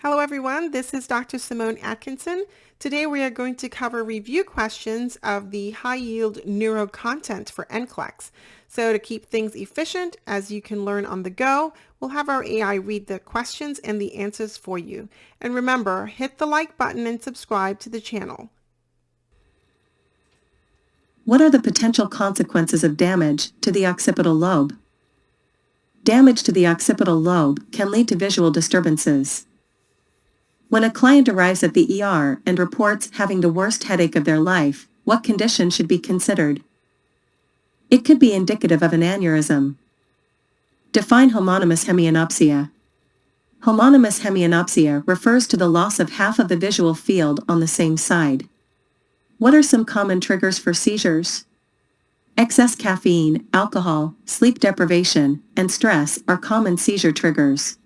Hello everyone, this is Dr. Simone Atkinson. Today we are going to cover review questions of the high-yield neuro content for NCLEX. So to keep things efficient, as you can learn on the go, we'll have our AI read the questions and the answers for you. And remember, hit the like button and subscribe to the channel. What are the potential consequences of damage to the occipital lobe? Damage to the occipital lobe can lead to visual disturbances. When a client arrives at the ER and reports having the worst headache of their life, what condition should be considered? It could be indicative of an aneurysm. Define homonymous hemianopsia. Homonymous hemianopsia refers to the loss of half of the visual field on the same side. What are some common triggers for seizures? Excess caffeine, alcohol, sleep deprivation, and stress are common seizure triggers.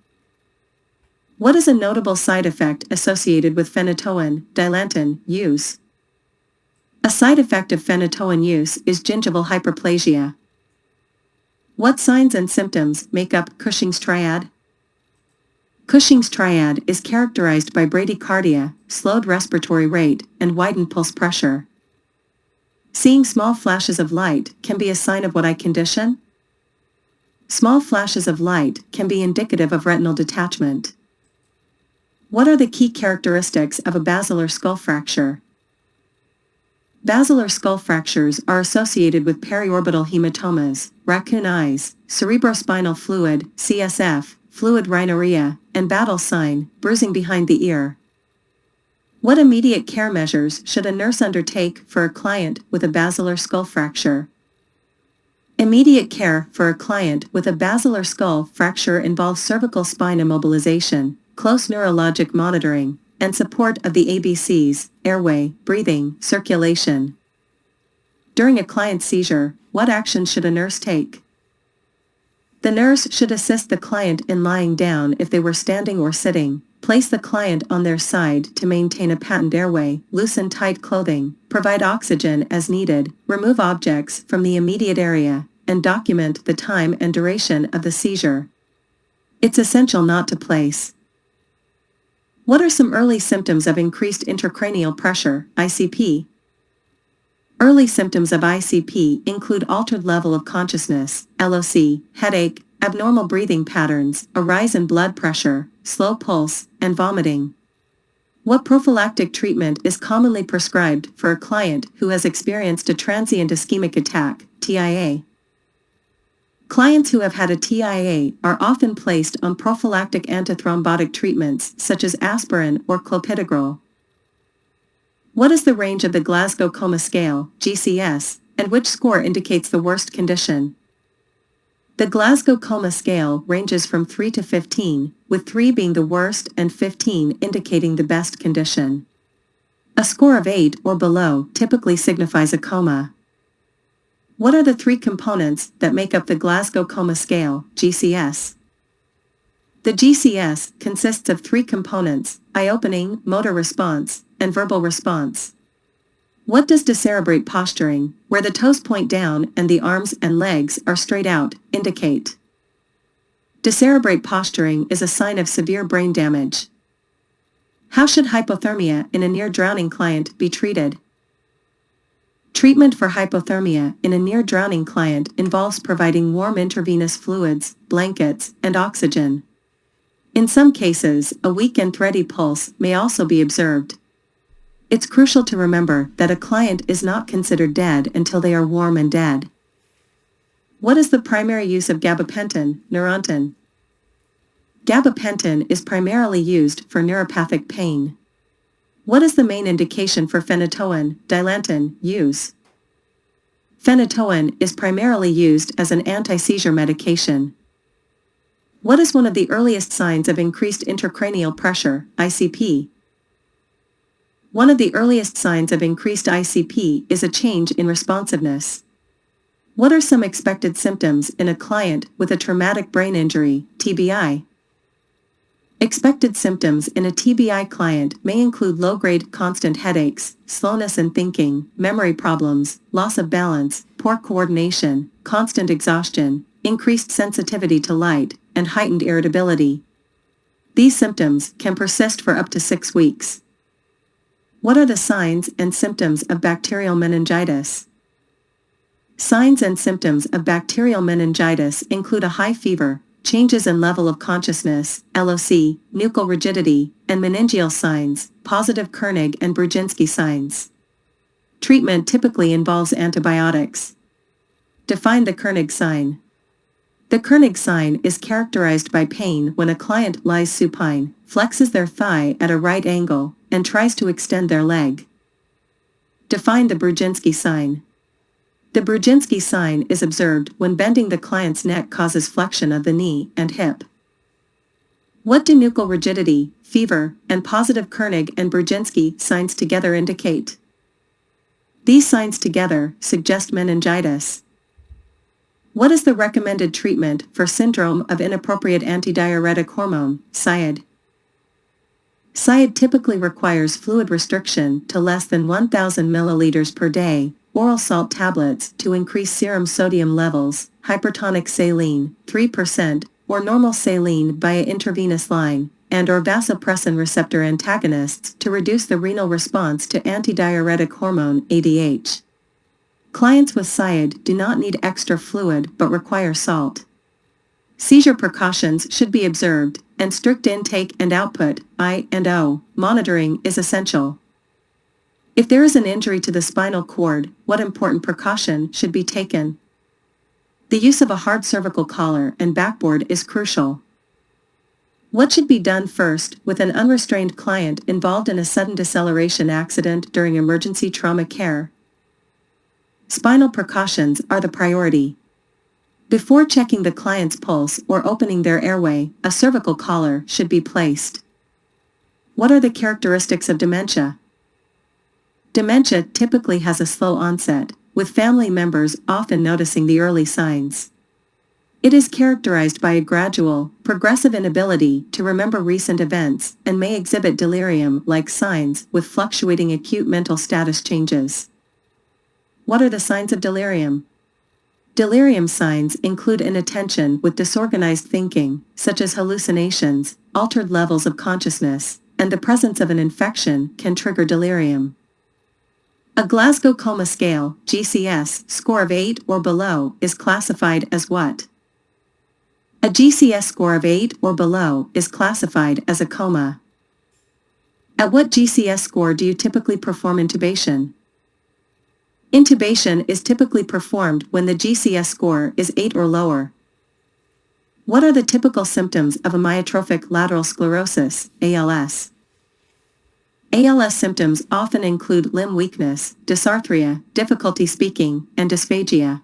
What is a notable side effect associated with phenytoin, dilantin, use? A side effect of phenytoin use is gingival hyperplasia. What signs and symptoms make up Cushing's triad? Cushing's triad is characterized by bradycardia, slowed respiratory rate, and widened pulse pressure. Seeing small flashes of light can be a sign of what eye condition? Small flashes of light can be indicative of retinal detachment. What are the key characteristics of a basilar skull fracture? Basilar skull fractures are associated with periorbital hematomas, raccoon eyes, cerebrospinal fluid, CSF, fluid rhinorrhea, and battle sign, bruising behind the ear. What immediate care measures should a nurse undertake for a client with a basilar skull fracture? Immediate care for a client with a basilar skull fracture involves cervical spine immobilization, close neurologic monitoring, and support of the ABCs, airway, breathing, circulation. During a client's seizure, what action should a nurse take? The nurse should assist the client in lying down if they were standing or sitting, place the client on their side to maintain a patent airway, loosen tight clothing, provide oxygen as needed, remove objects from the immediate area, and document the time and duration of the seizure. It's essential not to place. What are some early symptoms of increased intracranial pressure, ICP? Early symptoms of ICP include altered level of consciousness, LOC, headache, abnormal breathing patterns, a rise in blood pressure, slow pulse, and vomiting. What prophylactic treatment is commonly prescribed for a client who has experienced a transient ischemic attack, TIA? Clients who have had a TIA are often placed on prophylactic antithrombotic treatments such as aspirin or clopidogrel. What is the range of the Glasgow Coma Scale, GCS, and which score indicates the worst condition? The Glasgow Coma Scale ranges from 3 to 15, with 3 being the worst and 15 indicating the best condition. A score of 8 or below typically signifies a coma. What are the 3 components that make up the Glasgow Coma Scale, GCS? The GCS consists of 3 components: eye-opening, motor response, and verbal response. What does decerebrate posturing, where the toes point down and the arms and legs are straight out, indicate? Decerebrate posturing is a sign of severe brain damage. How should hypothermia in a near-drowning client be treated? Treatment for hypothermia in a near-drowning client involves providing warm intravenous fluids, blankets, and oxygen. In some cases, a weak and thready pulse may also be observed. It's crucial to remember that a client is not considered dead until they are warm and dead. What is the primary use of gabapentin, Neurontin? Gabapentin is primarily used for neuropathic pain. What is the main indication for phenytoin, dilantin, use? Phenytoin is primarily used as an anti-seizure medication. What is one of the earliest signs of increased intracranial pressure, ICP? One of the earliest signs of increased ICP is a change in responsiveness. What are some expected symptoms in a client with a traumatic brain injury, TBI? Expected symptoms in a TBI client may include low-grade constant headaches, slowness in thinking, memory problems, loss of balance, poor coordination, constant exhaustion, increased sensitivity to light, and heightened irritability. These symptoms can persist for up to 6 weeks. What are the signs and symptoms of bacterial meningitis? Signs and symptoms of bacterial meningitis include a high fever, changes in level of consciousness, LOC, nuchal rigidity, and meningeal signs, positive Kernig and Brudzinski signs. Treatment typically involves antibiotics. Define the Kernig sign. The Kernig sign is characterized by pain when a client lies supine, flexes their thigh at a right angle, and tries to extend their leg. Define the Brudzinski sign. The Brudzinski sign is observed when bending the client's neck causes flexion of the knee and hip. What do nuchal rigidity, fever, and positive Kernig and Brudzinski signs together indicate? These signs together suggest meningitis. What is the recommended treatment for syndrome of inappropriate antidiuretic hormone, SIADH? SIADH typically requires fluid restriction to less than 1,000 milliliters per day, oral salt tablets to increase serum sodium levels, hypertonic saline, 3%, or normal saline via intravenous line, and/or vasopressin receptor antagonists to reduce the renal response to antidiuretic hormone, ADH. Clients with SIADH do not need extra fluid but require salt. Seizure precautions should be observed, and strict intake and output, I&O, monitoring is essential. If there is an injury to the spinal cord, what important precaution should be taken? The use of a hard cervical collar and backboard is crucial. What should be done first with an unrestrained client involved in a sudden deceleration accident during emergency trauma care? Spinal precautions are the priority. Before checking the client's pulse or opening their airway, a cervical collar should be placed. What are the characteristics of dementia? Dementia typically has a slow onset, with family members often noticing the early signs. It is characterized by a gradual, progressive inability to remember recent events and may exhibit delirium-like signs with fluctuating acute mental status changes. What are the signs of delirium? Delirium signs include inattention with disorganized thinking, such as hallucinations, altered levels of consciousness, and the presence of an infection can trigger delirium. A Glasgow Coma Scale, GCS, score of 8 or below is classified as what? A GCS score of 8 or below is classified as a coma. At what GCS score do you typically perform intubation? Intubation is typically performed when the GCS score is 8 or lower. What are the typical symptoms of amyotrophic lateral sclerosis, ALS? ALS symptoms often include limb weakness, dysarthria, difficulty speaking, and dysphagia.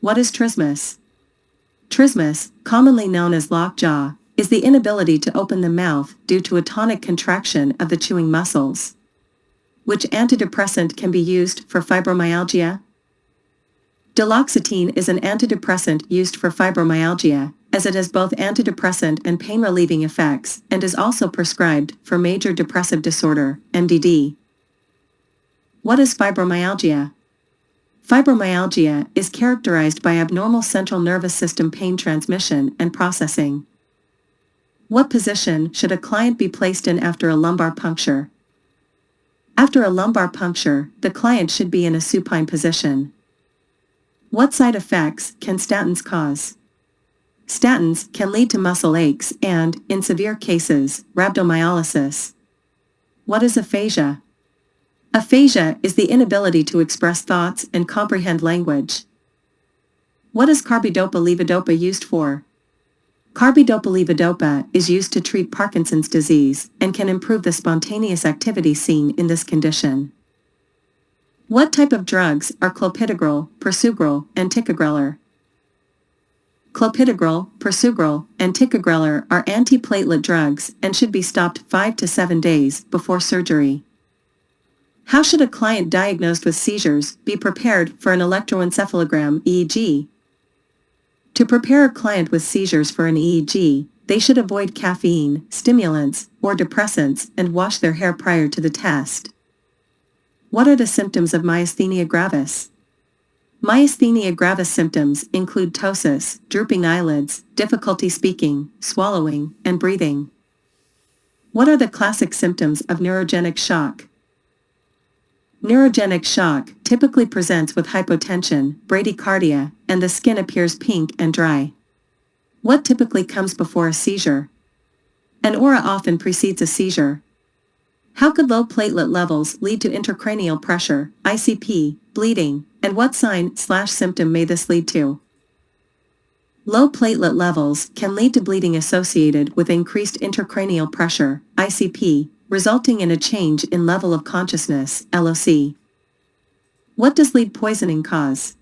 What is trismus? Trismus, commonly known as lockjaw, is the inability to open the mouth due to a tonic contraction of the chewing muscles. Which antidepressant can be used for fibromyalgia? Duloxetine is an antidepressant used for fibromyalgia, as it has both antidepressant and pain-relieving effects, and is also prescribed for major depressive disorder, MDD. What is fibromyalgia? Fibromyalgia is characterized by abnormal central nervous system pain transmission and processing. What position should a client be placed in after a lumbar puncture? After a lumbar puncture, the client should be in a supine position. What side effects can statins cause? Statins can lead to muscle aches and, in severe cases, rhabdomyolysis. What is aphasia? Aphasia is the inability to express thoughts and comprehend language. What is carbidopa-levodopa used for? Carbidopa-levodopa is used to treat Parkinson's disease and can improve the spontaneous activity seen in this condition. What type of drugs are clopidogrel, prasugrel, and ticagrelor? Clopidogrel, prasugrel, and ticagrelor are antiplatelet drugs and should be stopped 5 to 7 days before surgery. How should a client diagnosed with seizures be prepared for an electroencephalogram EEG? To prepare a client with seizures for an EEG, they should avoid caffeine, stimulants, or depressants and wash their hair prior to the test. What are the symptoms of myasthenia gravis? Myasthenia gravis symptoms include ptosis, drooping eyelids, difficulty speaking, swallowing, and breathing. What are the classic symptoms of neurogenic shock? Neurogenic shock typically presents with hypotension, bradycardia, and the skin appears pink and dry. What typically comes before a seizure? An aura often precedes a seizure. How could low platelet levels lead to intracranial pressure, ICP, bleeding, and what sign/symptom may this lead to? Low platelet levels can lead to bleeding associated with increased intracranial pressure, ICP, resulting in a change in level of consciousness, LOC. What does lead poisoning cause?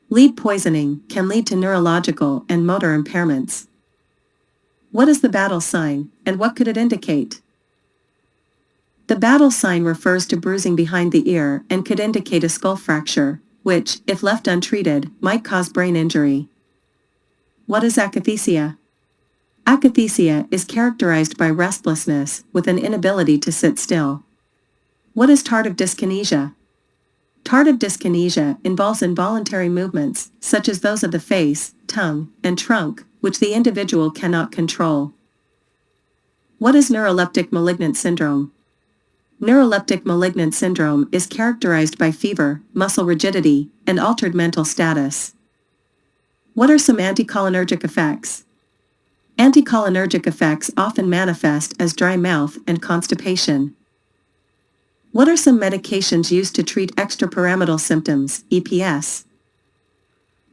Lead poisoning can lead to neurological and motor impairments. What is the battle sign, and what could it indicate? The battle sign refers to bruising behind the ear and could indicate a skull fracture, which, if left untreated, might cause brain injury. What is akathisia? Akathisia is characterized by restlessness with an inability to sit still. What is tardive dyskinesia? Tardive dyskinesia involves involuntary movements, such as those of the face, tongue, and trunk, which the individual cannot control. What is neuroleptic malignant syndrome? Neuroleptic malignant syndrome is characterized by fever, muscle rigidity, and altered mental status. What are some anticholinergic effects? Anticholinergic effects often manifest as dry mouth and constipation. What are some medications used to treat extrapyramidal symptoms, EPS?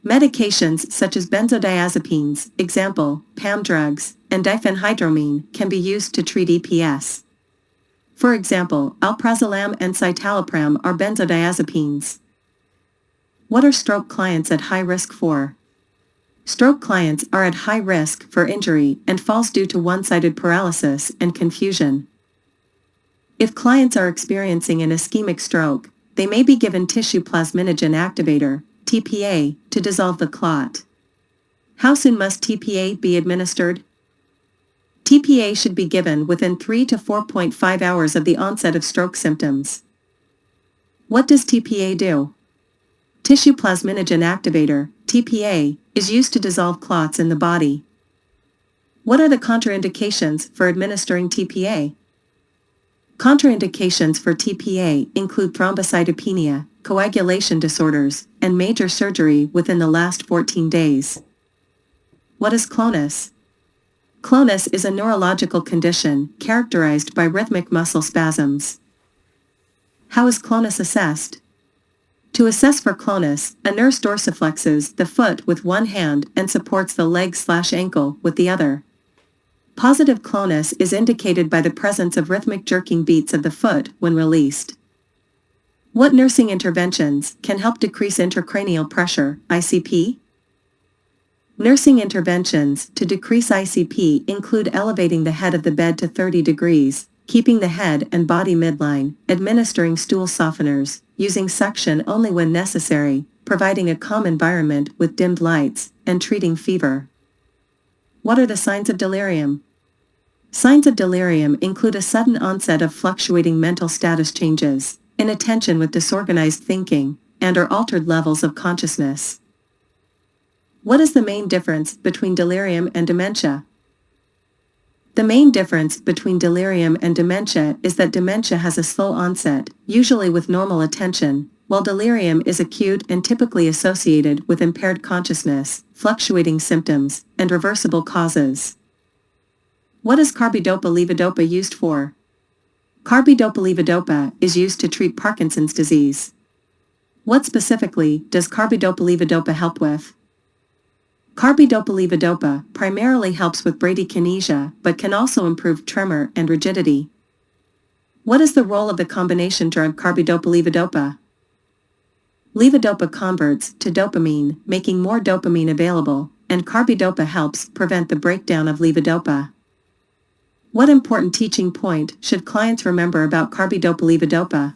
Medications such as benzodiazepines, example, PAM drugs, and diphenhydramine can be used to treat EPS. For example, alprazolam and citalopram are benzodiazepines. What are stroke clients at high risk for? Stroke clients are at high risk for injury and falls due to one-sided paralysis and confusion. If clients are experiencing an ischemic stroke, they may be given tissue plasminogen activator, TPA, to dissolve the clot. How soon must TPA be administered? TPA should be given within 3 to 4.5 hours of the onset of stroke symptoms. What does TPA do? Tissue plasminogen activator, TPA, is used to dissolve clots in the body. What are the contraindications for administering TPA? Contraindications for TPA include thrombocytopenia, coagulation disorders, and major surgery within the last 14 days. What is clonus? Clonus is a neurological condition characterized by rhythmic muscle spasms. How is clonus assessed? To assess for clonus, a nurse dorsiflexes the foot with one hand and supports the leg/ankle with the other. Positive clonus is indicated by the presence of rhythmic jerking beats of the foot when released. What nursing interventions can help decrease intracranial pressure, ICP? Nursing interventions to decrease ICP include elevating the head of the bed to 30 degrees, keeping the head and body midline, administering stool softeners, using suction only when necessary, providing a calm environment with dimmed lights, and treating fever. What are the signs of delirium? Signs of delirium include a sudden onset of fluctuating mental status changes, inattention with disorganized thinking, and/or altered levels of consciousness. What is the main difference between delirium and dementia? The main difference between delirium and dementia is that dementia has a slow onset, usually with normal attention, while delirium is acute and typically associated with impaired consciousness, fluctuating symptoms, and reversible causes. What is carbidopa-levodopa used for? Carbidopa-levodopa is used to treat Parkinson's disease. What specifically does carbidopa-levodopa help with? Carbidopa-levodopa primarily helps with bradykinesia but can also improve tremor and rigidity. What is the role of the combination drug carbidopa-levodopa? Levodopa converts to dopamine, making more dopamine available, and carbidopa helps prevent the breakdown of levodopa. What important teaching point should clients remember about carbidopa-levodopa?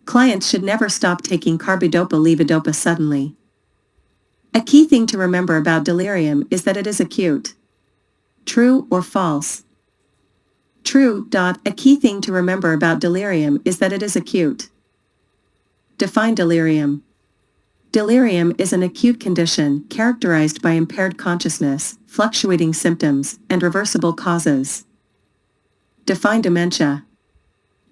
Clients should never stop taking carbidopa-levodopa suddenly. A key thing to remember about delirium is that it is acute. True or false? True. A key thing to remember about delirium is that it is acute. Define delirium. Delirium is an acute condition characterized by impaired consciousness, fluctuating symptoms, and reversible causes. Define dementia.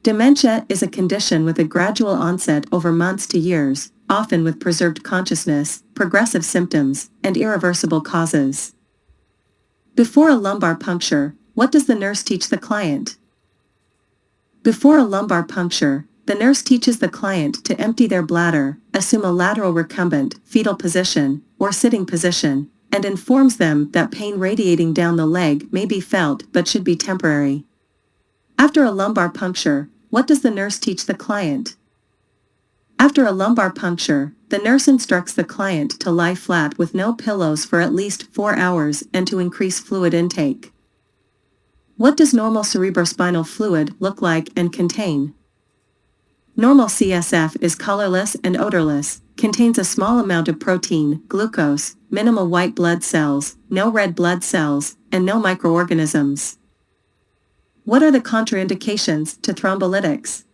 Dementia is a condition with a gradual onset over months to years, often with preserved consciousness, progressive symptoms, and irreversible causes. Before a lumbar puncture, what does the nurse teach the client? Before a lumbar puncture, the nurse teaches the client to empty their bladder, assume a lateral recumbent, fetal position, or sitting position, and informs them that pain radiating down the leg may be felt but should be temporary. After a lumbar puncture, what does the nurse teach the client? After a lumbar puncture, the nurse instructs the client to lie flat with no pillows for at least 4 hours and to increase fluid intake. What does normal cerebrospinal fluid look like and contain? Normal CSF is colorless and odorless, contains a small amount of protein, glucose, minimal white blood cells, no red blood cells, and no microorganisms. What are the contraindications to thrombolytics?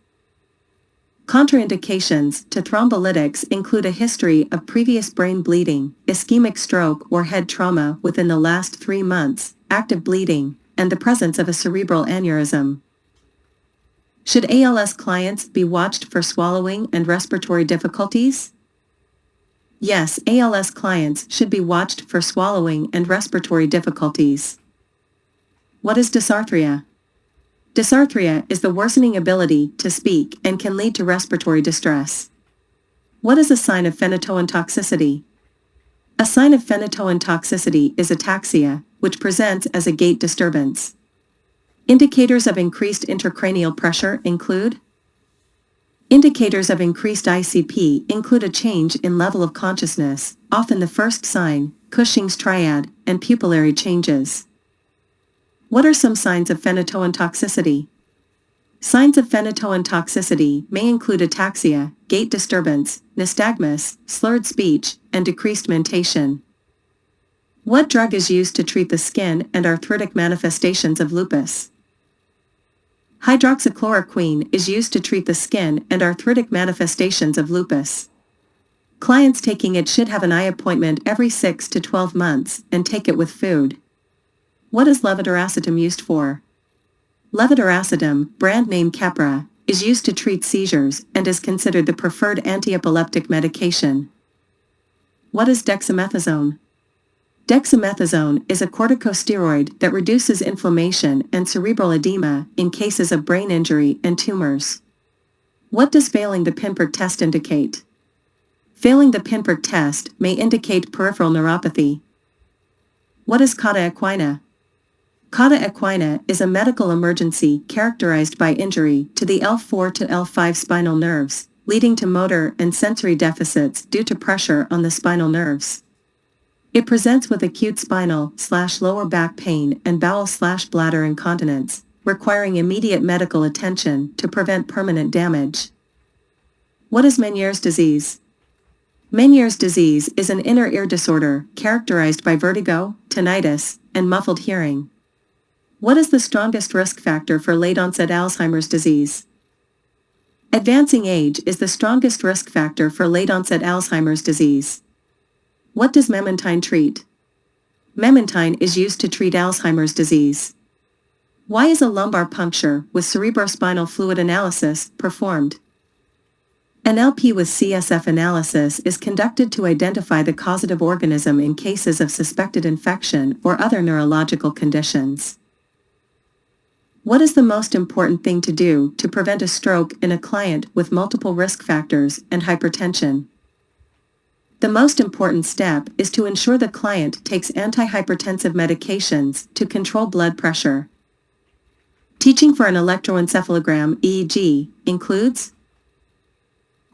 Contraindications to thrombolytics include a history of previous brain bleeding, ischemic stroke or head trauma within the last 3 months, active bleeding, and the presence of a cerebral aneurysm. Should ALS clients be watched for swallowing and respiratory difficulties? Yes, ALS clients should be watched for swallowing and respiratory difficulties. What is dysarthria? Dysarthria is the worsening ability to speak and can lead to respiratory distress. What is a sign of phenytoin toxicity? A sign of phenytoin toxicity is ataxia, which presents as a gait disturbance. Indicators of increased intracranial pressure include: indicators of increased ICP include a change in level of consciousness, often the first sign, Cushing's triad, and pupillary changes. What are some signs of phenytoin toxicity? Signs of phenytoin toxicity may include ataxia, gait disturbance, nystagmus, slurred speech, and decreased mentation. What drug is used to treat the skin and arthritic manifestations of lupus? Hydroxychloroquine is used to treat the skin and arthritic manifestations of lupus. Clients taking it should have an eye appointment every 6 to 12 months and take it with food. What is levetiracetam used for? Levetiracetam, brand name Keppra, is used to treat seizures and is considered the preferred antiepileptic medication. What is dexamethasone? Dexamethasone is a corticosteroid that reduces inflammation and cerebral edema in cases of brain injury and tumors. What does failing the Pinprick test indicate? Failing the Pinprick test may indicate peripheral neuropathy. What is cauda equina? Cauda equina is a medical emergency characterized by injury to the L4 to L5 spinal nerves, leading to motor and sensory deficits due to pressure on the spinal nerves. It presents with acute spinal/lower back pain and bowel/bladder incontinence, requiring immediate medical attention to prevent permanent damage. What is Meniere's disease? Meniere's disease is an inner ear disorder characterized by vertigo, tinnitus, and muffled hearing. What is the strongest risk factor for late-onset Alzheimer's disease? Advancing age is the strongest risk factor for late-onset Alzheimer's disease. What does memantine treat? Memantine is used to treat Alzheimer's disease. Why is a lumbar puncture with cerebrospinal fluid analysis performed? An LP with CSF analysis is conducted to identify the causative organism in cases of suspected infection or other neurological conditions. What is the most important thing to do to prevent a stroke in a client with multiple risk factors and hypertension? The most important step is to ensure the client takes antihypertensive medications to control blood pressure. Teaching for an electroencephalogram (EEG) includes: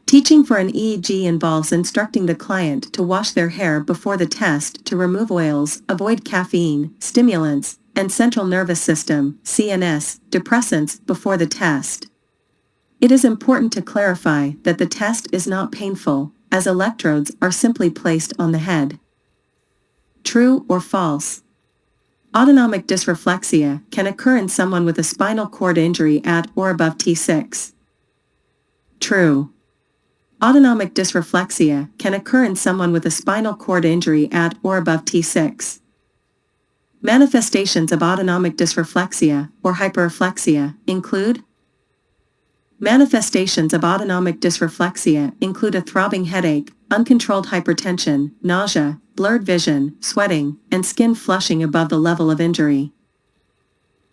teaching for an EEG involves instructing the client to wash their hair before the test to remove oils, avoid caffeine, stimulants, and central nervous system (CNS) depressants before the test. It is important to clarify that the test is not painful, as electrodes are simply placed on the head. True or false? Autonomic dysreflexia can occur in someone with a spinal cord injury at or above T6. True. Autonomic dysreflexia can occur in someone with a spinal cord injury at or above T6. Manifestations of autonomic dysreflexia or hyperreflexia include Manifestations of autonomic dysreflexia include a throbbing headache, uncontrolled hypertension, nausea, blurred vision, sweating, and skin flushing above the level of injury.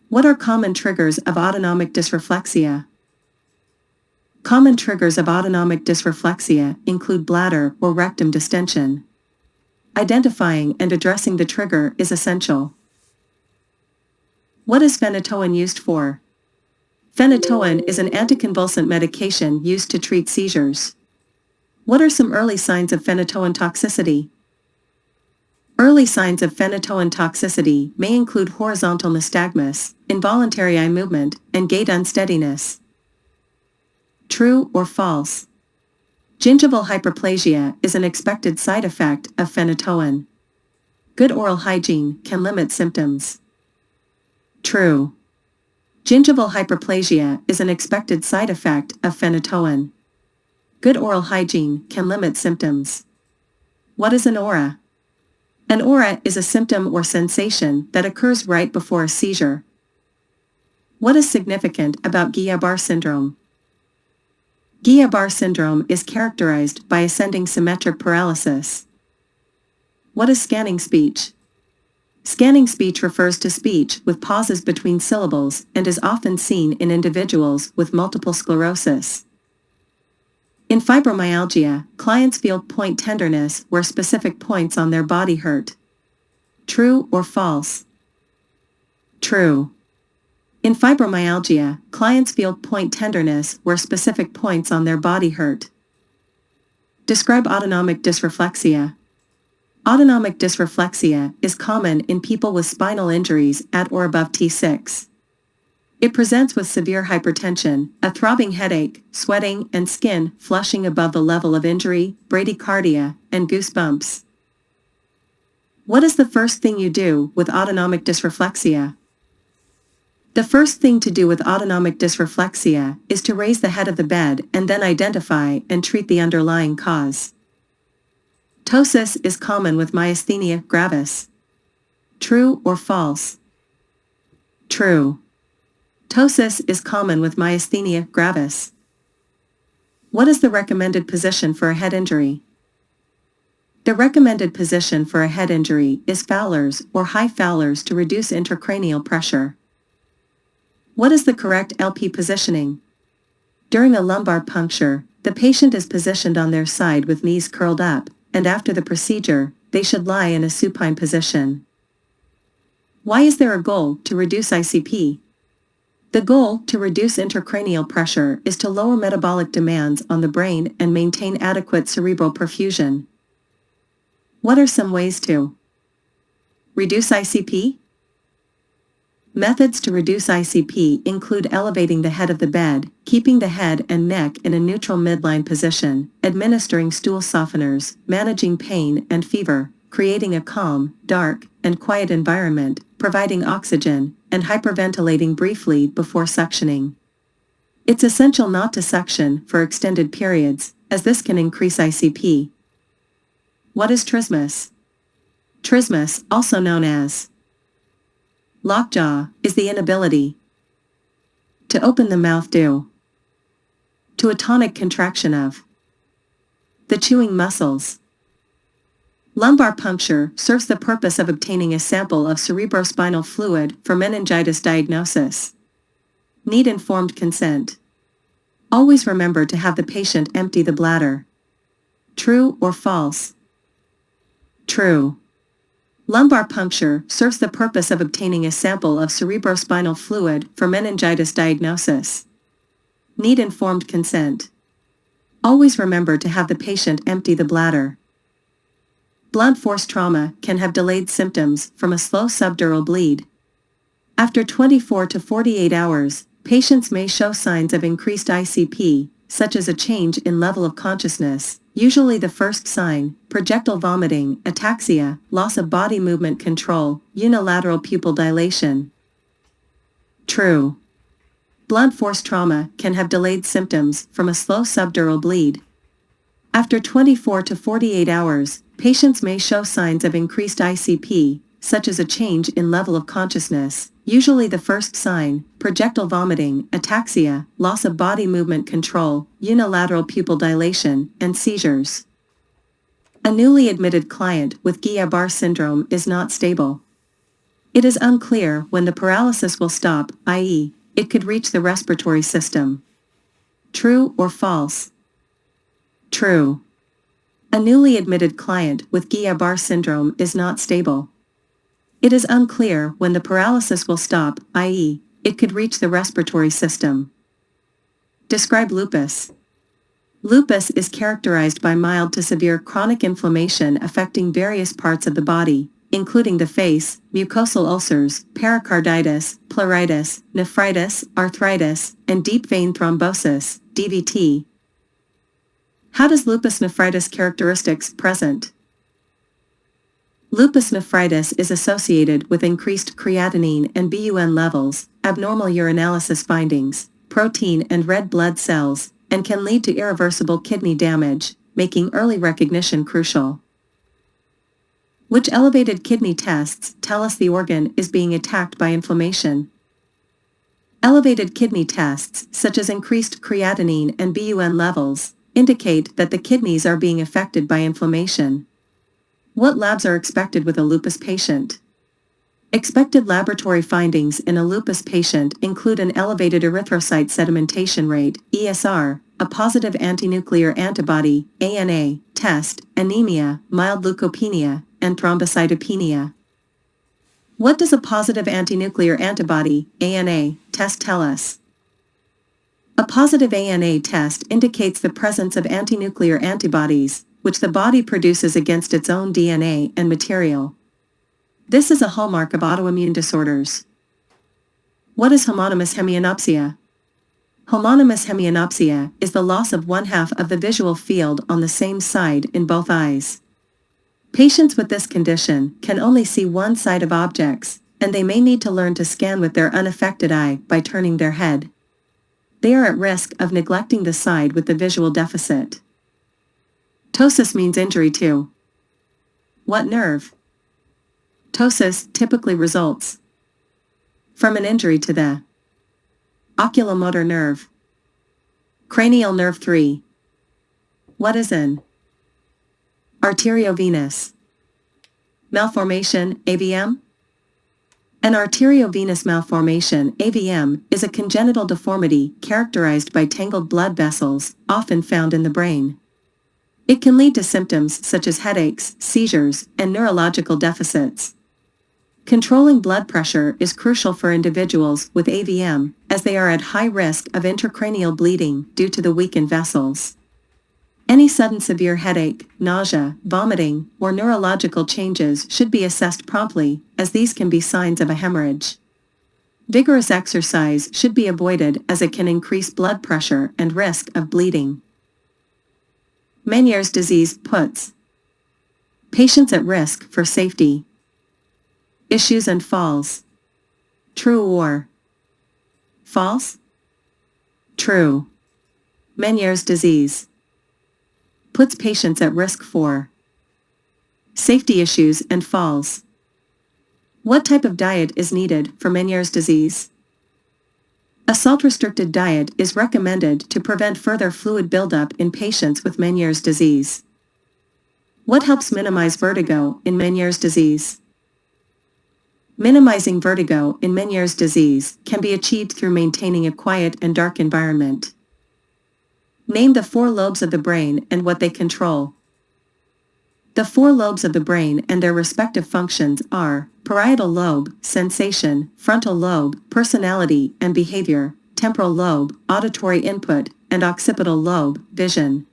What are common triggers of autonomic dysreflexia? Common triggers of autonomic dysreflexia include bladder or rectum distension. Identifying and addressing the trigger is essential. What is phenytoin used for? Phenytoin is an anticonvulsant medication used to treat seizures. What are some early signs of phenytoin toxicity? Early signs of phenytoin toxicity may include horizontal nystagmus, involuntary eye movement, and gait unsteadiness. True or false? Gingival hyperplasia is an expected side effect of phenytoin. Good oral hygiene can limit symptoms. True. Gingival hyperplasia is an expected side effect of phenytoin. Good oral hygiene can limit symptoms. What is an aura? An aura is a symptom or sensation that occurs right before a seizure. What is significant about Guillain-Barré syndrome? Guillain-Barré syndrome is characterized by ascending symmetric paralysis. What is scanning speech? Scanning speech refers to speech with pauses between syllables and is often seen in individuals with multiple sclerosis. In fibromyalgia, clients feel point tenderness where specific points on their body hurt. True or false? True. In fibromyalgia, clients feel point tenderness where specific points on their body hurt. Describe autonomic dysreflexia. Autonomic dysreflexia is common in people with spinal injuries at or above T6. It presents with severe hypertension, a throbbing headache, sweating, and skin flushing above the level of injury, bradycardia, and goosebumps. What is the first thing you do with autonomic dysreflexia? The first thing to do with autonomic dysreflexia is to raise the head of the bed and then identify and treat the underlying cause. Ptosis is common with myasthenia gravis. True or false? True. Ptosis is common with myasthenia gravis. What is the recommended position for a head injury? The recommended position for a head injury is Fowler's or high Fowler's to reduce intracranial pressure. What is the correct LP positioning? During a lumbar puncture, the patient is positioned on their side with knees curled up, and after the procedure, they should lie in a supine position. Why is there a goal to reduce ICP? The goal to reduce intracranial pressure is to lower metabolic demands on the brain and maintain adequate cerebral perfusion. What are some ways to reduce ICP? Methods to reduce ICP include elevating the head of the bed, keeping the head and neck in a neutral midline position, administering stool softeners, managing pain and fever, creating a calm, dark, and quiet environment, providing oxygen, and hyperventilating briefly before suctioning. It's essential not to suction for extended periods, as this can increase ICP. What is trismus? Trismus, also known as lockjaw, is the inability to open the mouth due to a tonic contraction of the chewing muscles. Lumbar puncture serves the purpose of obtaining a sample of cerebrospinal fluid for meningitis diagnosis. Need informed consent. Always remember to have the patient empty the bladder. True or false? True. Lumbar puncture serves the purpose of obtaining a sample of cerebrospinal fluid for meningitis diagnosis. Need informed consent. Always remember to have the patient empty the bladder. Blunt force trauma can have delayed symptoms from a slow subdural bleed. After 24 to 48 hours, patients may show signs of increased ICP, such as a change in level of consciousness, usually the first sign, projectile vomiting, ataxia, loss of body movement control, unilateral pupil dilation. True. Blunt force trauma can have delayed symptoms from a slow subdural bleed. After 24 to 48 hours, patients may show signs of increased ICP, such as a change in level of consciousness, usually the first sign, projectile vomiting, ataxia, loss of body movement control, unilateral pupil dilation, and seizures. A newly admitted client with Guillain-Barré syndrome is not stable. It is unclear when the paralysis will stop, i.e., it could reach the respiratory system. True or false? True. A newly admitted client with Guillain-Barré syndrome is not stable. It is unclear when the paralysis will stop, i.e., it could reach the respiratory system. Describe lupus. Lupus is characterized by mild to severe chronic inflammation affecting various parts of the body, including the face, mucosal ulcers, pericarditis, pleuritis, nephritis, arthritis, and deep vein thrombosis, DVT. How does lupus nephritis characteristics present? Lupus nephritis is associated with increased creatinine and BUN levels, abnormal urinalysis findings, protein and red blood cells, and can lead to irreversible kidney damage, making early recognition crucial. Which elevated kidney tests tell us the organ is being attacked by inflammation? Elevated kidney tests, such as increased creatinine and BUN levels, indicate that the kidneys are being affected by inflammation. What labs are expected with a lupus patient? Expected laboratory findings in a lupus patient include an elevated erythrocyte sedimentation rate, ESR, a positive antinuclear antibody, ANA, test, anemia, mild leukopenia, and thrombocytopenia. What does a positive antinuclear antibody, ANA, test tell us? A positive ANA test indicates the presence of antinuclear antibodies, which the body produces against its own DNA and material. This is a hallmark of autoimmune disorders. What is homonymous hemianopsia? Homonymous hemianopsia is the loss of one half of the visual field on the same side in both eyes. Patients with this condition can only see one side of objects, and they may need to learn to scan with their unaffected eye by turning their head. They are at risk of neglecting the side with the visual deficit. Ptosis means injury to what nerve? Ptosis typically results from an injury to the oculomotor nerve. Cranial nerve 3. What is an arteriovenous malformation, AVM? An arteriovenous malformation, AVM, is a congenital deformity characterized by tangled blood vessels, often found in the brain. It can lead to symptoms such as headaches, seizures, and neurological deficits. Controlling blood pressure is crucial for individuals with AVM, as they are at high risk of intracranial bleeding due to the weakened vessels. Any sudden severe headache, nausea, vomiting, or neurological changes should be assessed promptly, as these can be signs of a hemorrhage. Vigorous exercise should be avoided as it can increase blood pressure and risk of bleeding. Meniere's disease puts patients at risk for safety. Issues and falls. True or false? True. Meniere's disease puts patients at risk for safety issues and falls. What type of diet is needed for Meniere's disease? A salt-restricted diet is recommended to prevent further fluid buildup in patients with Meniere's disease. What helps minimize vertigo in Meniere's disease? Minimizing vertigo in Meniere's disease can be achieved through maintaining a quiet and dark environment. Name the 4 lobes of the brain and what they control. The 4 lobes of the brain and their respective functions are parietal lobe, sensation, frontal lobe, personality and behavior, temporal lobe, auditory input, and occipital lobe, vision.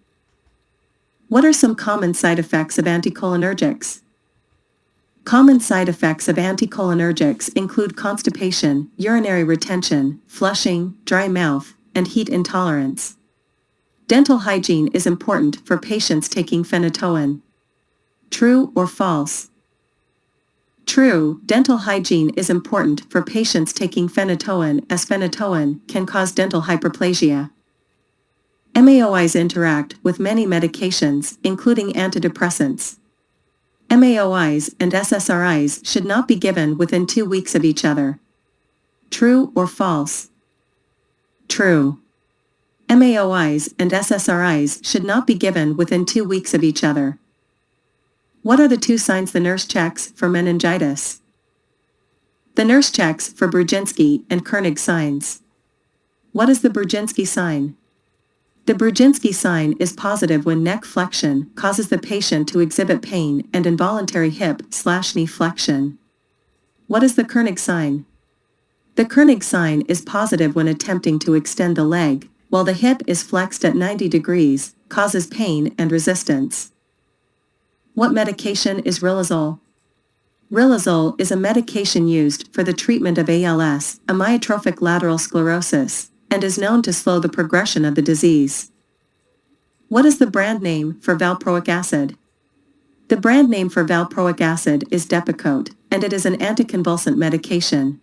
What are some common side effects of anticholinergics? Common side effects of anticholinergics include constipation, urinary retention, flushing, dry mouth, and heat intolerance. Dental hygiene is important for patients taking phenytoin. True or false? True, dental hygiene is important for patients taking phenytoin, as phenytoin can cause dental hyperplasia. MAOIs interact with many medications, including antidepressants. MAOIs and SSRIs should not be given within 2 weeks of each other. True or false? True. MAOIs and SSRIs should not be given within 2 weeks of each other. What are the 2 signs the nurse checks for meningitis? The nurse checks for Brudzinski and Koenig signs. What is the Brudzinski sign? The Brudzinski sign is positive when neck flexion causes the patient to exhibit pain and involuntary hip/knee flexion. What is the Koenig sign? The Koenig sign is positive when attempting to extend the leg, while the hip is flexed at 90 degrees, causes pain and resistance. What medication is riluzole? Riluzole is a medication used for the treatment of ALS, amyotrophic lateral sclerosis, and is known to slow the progression of the disease. What is the brand name for valproic acid? The brand name for valproic acid is Depakote, and it is an anticonvulsant medication.